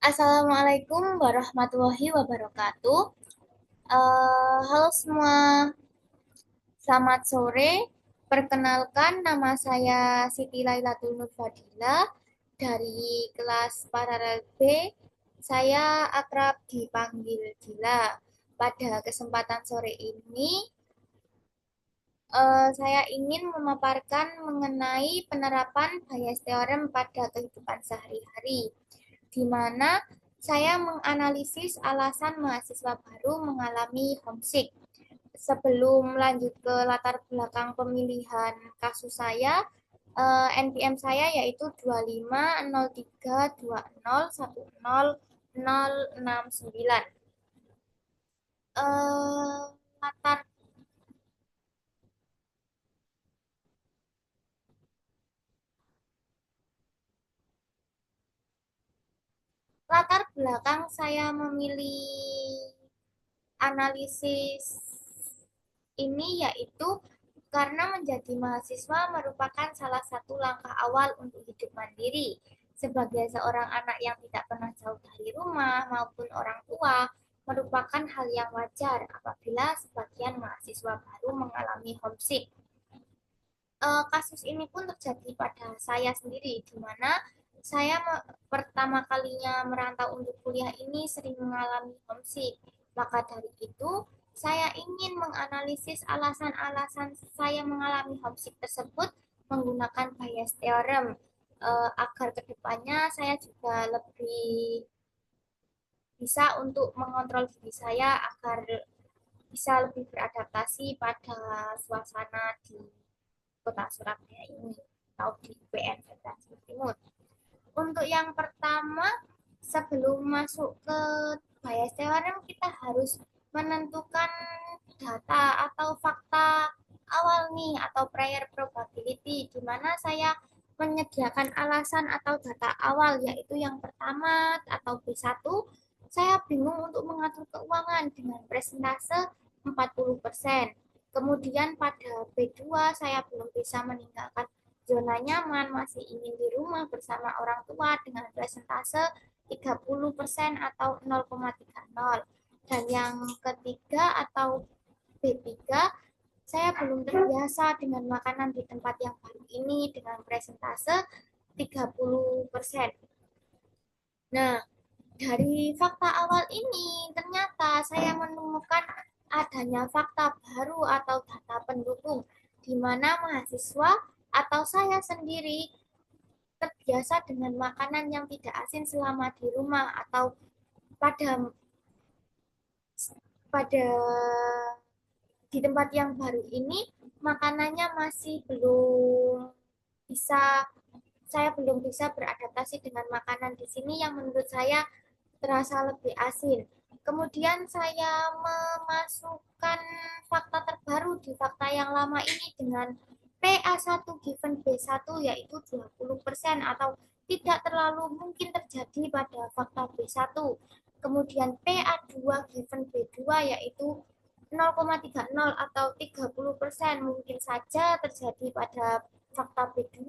Assalamualaikum warahmatullahi wabarakatuh. Halo semua, selamat sore. Perkenalkan, nama saya Siti Lailatul Nur Fadila dari kelas Paralel B. Saya akrab dipanggil Dila. Pada kesempatan sore ini, saya ingin memaparkan mengenai penerapan Bayes Theorem pada kehidupan sehari-hari, di mana saya menganalisis alasan mahasiswa baru mengalami homesick. Sebelum lanjut ke latar belakang pemilihan kasus saya, NPM saya yaitu 250320100069. Latar latar belakang saya memilih analisis ini yaitu karena menjadi mahasiswa merupakan salah satu langkah awal untuk hidup mandiri. Sebagai seorang anak yang tidak pernah jauh dari rumah maupun orang tua, merupakan hal yang wajar apabila sebagian mahasiswa baru mengalami homesick. Kasus ini pun terjadi pada saya sendiri, di mana saya pertama kalinya merantau untuk kuliah ini sering mengalami homesick. Maka dari itu, saya ingin menganalisis alasan-alasan saya mengalami homesick tersebut menggunakan Bayes Theorem, agar kedepannya saya juga lebih bisa untuk mengontrol diri saya agar bisa lebih beradaptasi pada suasana di Kota Surabaya ini atau di UPN Federasi Timur. Untuk yang pertama, sebelum masuk ke bias theorem, kita harus menentukan data atau fakta awal nih atau prior probability, di mana saya menyediakan alasan atau data awal, yaitu yang pertama atau B1, saya bingung untuk mengatur keuangan dengan presentase 40%. Kemudian pada B2 saya belum bisa meninggalkan zona nyaman, masih ingin di rumah bersama orang tua dengan presentase 30% atau 0,30. Dan yang ketiga atau B3, saya belum terbiasa dengan makanan di tempat yang baru ini dengan presentase 30%. Nah, dari fakta awal ini ternyata saya menemukan adanya fakta baru atau data pendukung di mana mahasiswa atau saya sendiri terbiasa dengan makanan yang tidak asin selama di rumah atau pada pada di tempat yang baru ini makanannya masih belum bisa saya belum bisa beradaptasi dengan makanan di sini yang menurut saya terasa lebih asin. Kemudian saya memasukkan fakta terbaru di fakta yang lama ini dengan PA1 given B1 yaitu 20% atau tidak terlalu mungkin terjadi pada fakta B1. Kemudian PA2 given B2 yaitu 0,30 atau 30% mungkin saja terjadi pada fakta B2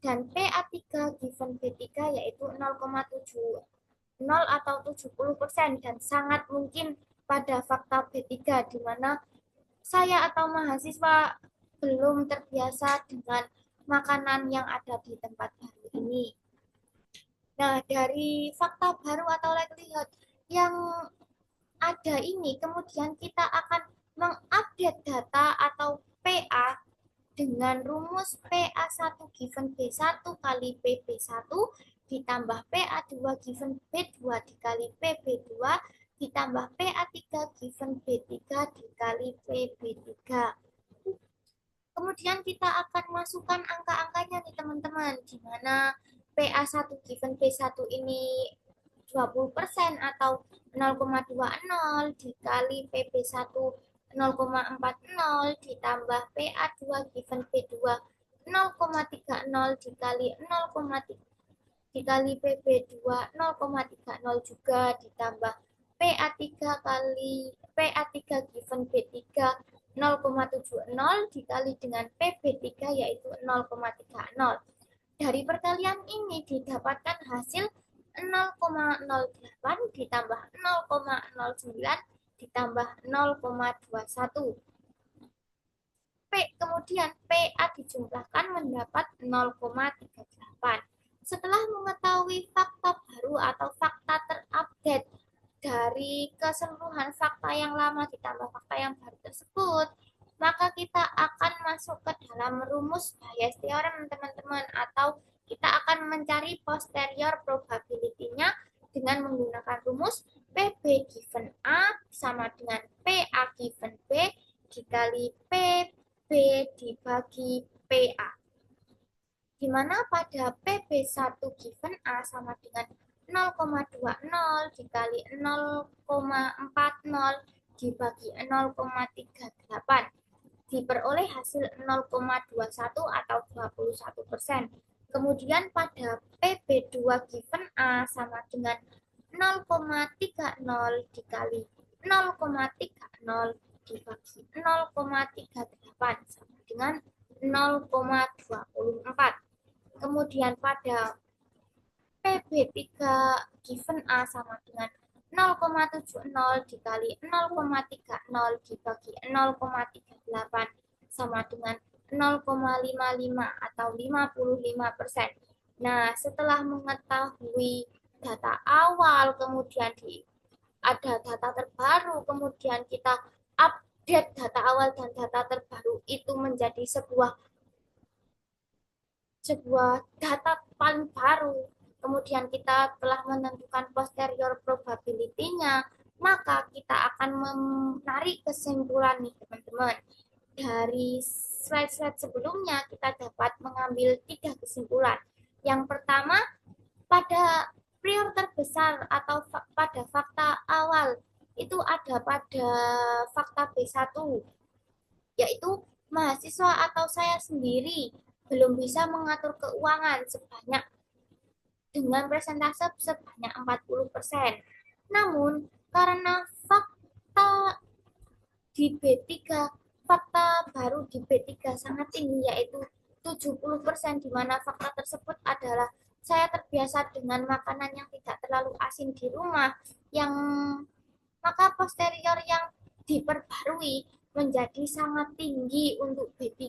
dan PA3 given B3 yaitu 0,70 atau 70% dan sangat mungkin pada fakta B3 di mana saya atau mahasiswa belum terbiasa dengan makanan yang ada di tempat baru ini. Nah, dari fakta baru atau likelihood yang ada ini, kemudian kita akan mengupdate data atau PA dengan rumus PA1 given B1 kali PB1 ditambah PA2 given B2 dikali PB2 ditambah PA3 given B3 dikali PB3. Kemudian kita akan masukkan angka-angkanya nih teman-teman, di mana PA1 given B1 ini 20% atau 0,20 dikali PB1 0,40 ditambah PA2 given B2 0,30 dikali 0,3 dikali PB2 0,30 juga ditambah PA3 kali PA3 given B3 0,70 dikali dengan PB3 yaitu 0,30. Dari perkalian ini didapatkan hasil 0,08 ditambah 0,09 ditambah 0,21. Kemudian PA dijumlahkan mendapat 0,38. Setelah mengetahui fakta baru atau fakta terupdate dari keseluruhan fakta yang lama ditambah fakta yang baru tersebut, maka kita akan masuk ke dalam rumus Bayes theorem, teman-teman, atau kita akan mencari posterior probability-nya dengan menggunakan rumus PB given A sama dengan PA given B dikali PB dibagi PA. Di mana pada PB1 given A sama dengan 0,20 dikali 0,40 dibagi 0,38 diperoleh hasil 0,21 atau 21%. Kemudian pada PB2 given A sama dengan 0,30 dikali 0,30 dibagi 0,38 sama dengan 0,24. Kemudian pada PB3 given A sama dengan 0,70 dikali 0,30 dibagi 0,38 sama dengan 0,55 atau 55%. Nah, setelah mengetahui data awal, kemudian ada data terbaru, kemudian kita update data awal dan data terbaru itu menjadi sebuah data paling baru, kemudian kita telah menentukan posterior probability-nya, maka kita akan menarik kesimpulan nih, teman-teman. Dari slide-slide sebelumnya kita dapat mengambil 3 kesimpulan. Yang pertama, pada prior terbesar atau pada fakta awal itu ada pada fakta B1, yaitu mahasiswa atau saya sendiri belum bisa mengatur keuangan dengan persentase sebanyak 40%. Namun, karena fakta di B3, fakta baru di B3 sangat tinggi, yaitu 70%, di mana fakta tersebut adalah saya terbiasa dengan makanan yang tidak terlalu asin di rumah, maka posterior yang diperbarui menjadi sangat tinggi untuk B3,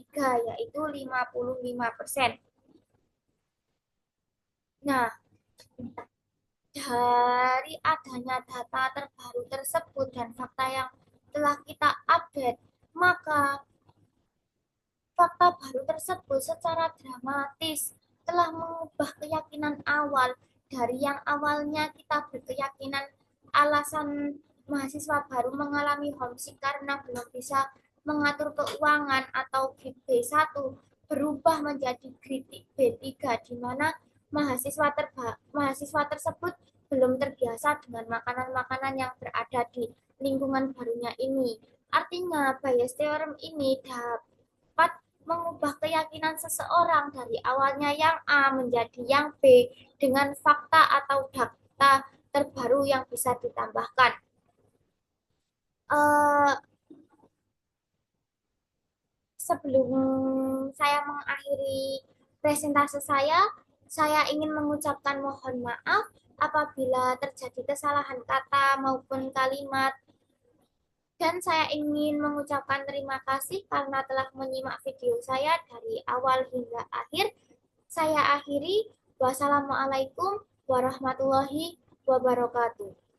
yaitu 55%. Nah, dari adanya data terbaru tersebut dan fakta yang telah kita update, maka fakta baru tersebut secara dramatis telah mengubah keyakinan awal. Dari yang awalnya kita berkeyakinan alasan mahasiswa baru mengalami homesick karena belum bisa mengatur keuangan atau grade B1 berubah menjadi grade B3, di mana mahasiswa tersebut belum terbiasa dengan makanan-makanan yang berada di lingkungan barunya ini. Artinya, Bayes theorem ini dapat mengubah keyakinan seseorang dari awalnya yang A menjadi yang B dengan fakta atau data terbaru yang bisa ditambahkan. Sebelum saya mengakhiri presentase saya ingin mengucapkan mohon maaf apabila terjadi kesalahan kata maupun kalimat. Dan saya ingin mengucapkan terima kasih karena telah menyimak video saya dari awal hingga akhir. Saya akhiri. Wassalamualaikum warahmatullahi wabarakatuh.